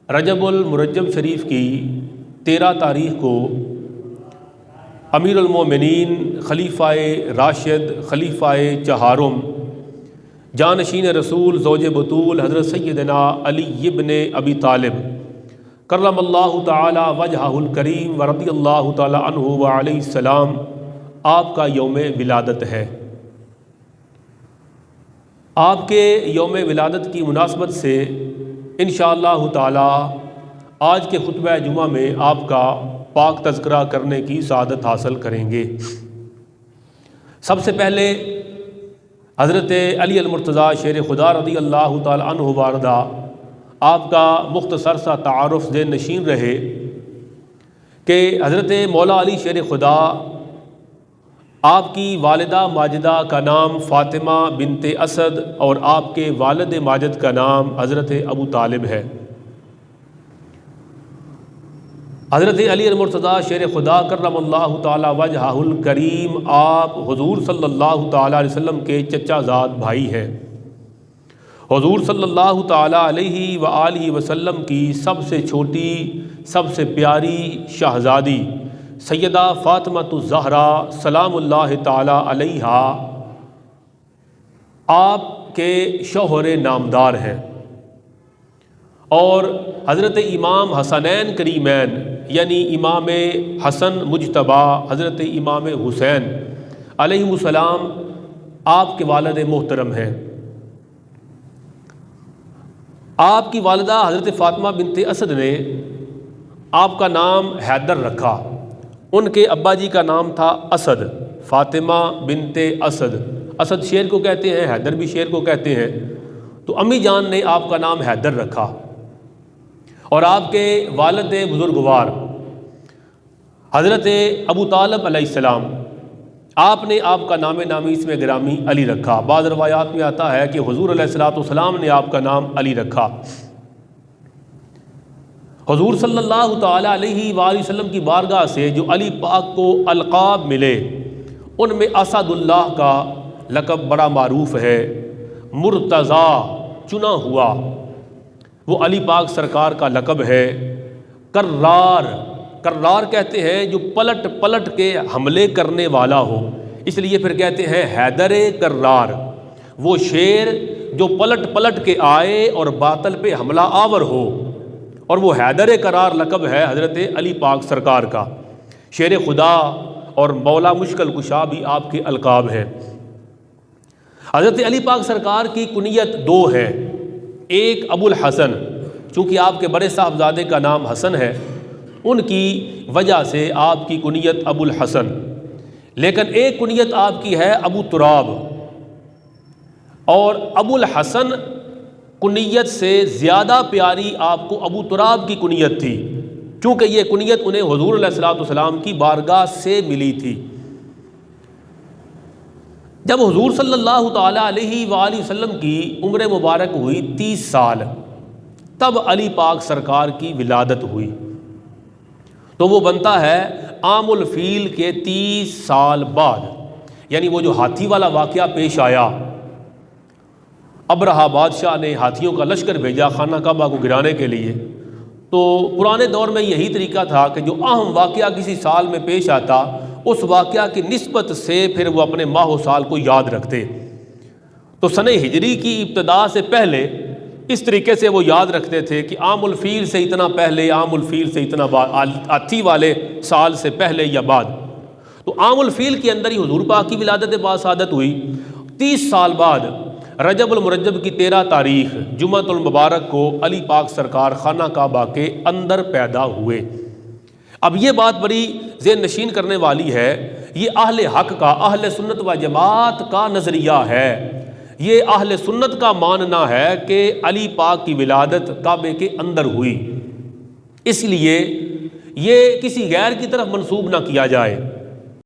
رجب المرجب شریف کی 13 تاریخ کو امیر المومنین خلیفہ راشد خلیفہ چہارم جانشین رسول زوج بطول حضرت سیدنا علی ابن ابی طالب کرم اللہ تعالی وجہہ الکریم ورضی اللہ تعالی عنہ وعلیہ السلام آپ کا یوم ولادت ہے۔ آپ کے یوم ولادت کی مناسبت سے انشاءاللہ تعالی آج کے خطبہ جمعہ میں آپ کا پاک تذکرہ کرنے کی سعادت حاصل کریں گے۔ سب سے پہلے حضرت علی المرتضیٰ شیر خدا رضی اللہ تعالی عنہ وارضہ آپ کا مختصر سا تعارف ذہن نشین رہے کہ حضرت مولا علی شیر خدا آپ کی والدہ ماجدہ کا نام فاطمہ بنت اسد اور آپ کے والد ماجد کا نام حضرت ابو طالب ہے۔ حضرت علی المرتضیٰ شیر خدا کرم اللہ تعالی وجہہ الکریم آپ حضور صلی اللہ تعالی علیہ وسلم کے چچا زاد بھائی ہیں۔ حضور صلی اللہ تعالی علیہ وآلہ وسلم کی سب سے چھوٹی سب سے پیاری شہزادی سیدہ فاطمہ الزہرا سلام اللہ تعالی علیہا آپ کے شوہر نامدار ہیں، اور حضرت امام حسنین کریمین یعنی امام حسن مجتبی حضرت امام حسین علیہ السلام آپ کے والد محترم ہیں۔ آپ کی والدہ حضرت فاطمہ بنت اسد نے آپ کا نام حیدر رکھا، ان کے ابا جی کا نام تھا اسد، فاطمہ بنت اسد، اسد شیر کو کہتے ہیں، حیدر بھی شیر کو کہتے ہیں، تو امی جان نے آپ کا نام حیدر رکھا۔ اور آپ کے والد بزرگوار حضرت ابو طالب علیہ السلام آپ نے آپ کا نام نامی اس میں گرامی علی رکھا۔ بعض روایات میں آتا ہے کہ حضور علیہ السلام نے آپ کا نام علی رکھا۔ حضور صلی اللہ تعالی علیہ وآلہ وسلم کی بارگاہ سے جو علی پاک کو القاب ملے ان میں اسد اللہ کا لقب بڑا معروف ہے، مرتضیٰ چنا ہوا وہ علی پاک سرکار کا لقب ہے، کرار کرار کہتے ہیں جو پلٹ پلٹ کے حملے کرنے والا ہو، اس لیے پھر کہتے ہیں حیدر کرار، وہ شیر جو پلٹ پلٹ کے آئے اور باطل پہ حملہ آور ہو، اور وہ حیدر کرار لقب ہے حضرت علی پاک سرکار کا۔ شیر خدا اور مولا مشکل کشا بھی آپ کے القاب ہیں۔ حضرت علی پاک سرکار کی کنیت دو ہے، ایک ابو الحسن، چونکہ آپ کے بڑے صاحبزادے کا نام حسن ہے ان کی وجہ سے آپ کی کنیت ابو الحسن، لیکن ایک کنیت آپ کی ہے ابو تراب، اور ابو الحسن کنیت سے زیادہ پیاری آپ کو ابو تراب کی کنیت تھی، چونکہ یہ کنیت انہیں حضور علیہ السلام کی بارگاہ سے ملی تھی۔ جب حضور صلی اللہ تعالی علیہ وآلہ وسلم کی عمر مبارک ہوئی 30 سال، تب علی پاک سرکار کی ولادت ہوئی، تو وہ بنتا ہے عام الفیل کے 30 سال بعد، یعنی وہ جو ہاتھی والا واقعہ پیش آیا، ابرہہ بادشاہ نے ہاتھیوں کا لشکر بھیجا خانہ کعبہ کو گرانے کے لیے، تو پرانے دور میں یہی طریقہ تھا کہ جو اہم واقعہ کسی سال میں پیش آتا اس واقعہ کی نسبت سے پھر وہ اپنے ماہ و سال کو یاد رکھتے، تو سنہ ہجری کی ابتدا سے پہلے اس طریقے سے وہ یاد رکھتے تھے کہ عام الفیل سے اتنا پہلے، عام الفیل سے اتنا بعد، ہاتھی والے سال سے پہلے یا بعد، تو عام الفیل کے اندر ہی حضور پاک کی ولادت باسعادت ہوئی۔ 30 سال بعد رجب المرجب کی 13 تاریخ جمعۃ المبارک کو علی پاک سرکار خانہ کعبہ کے اندر پیدا ہوئے۔ اب یہ بات بڑی ذہن نشین کرنے والی ہے، یہ اہل حق کا، اہل سنت و جماعت کا نظریہ ہے، یہ اہل سنت کا ماننا ہے کہ علی پاک کی ولادت کعبے کے اندر ہوئی، اس لیے یہ کسی غیر کی طرف منسوب نہ کیا جائے۔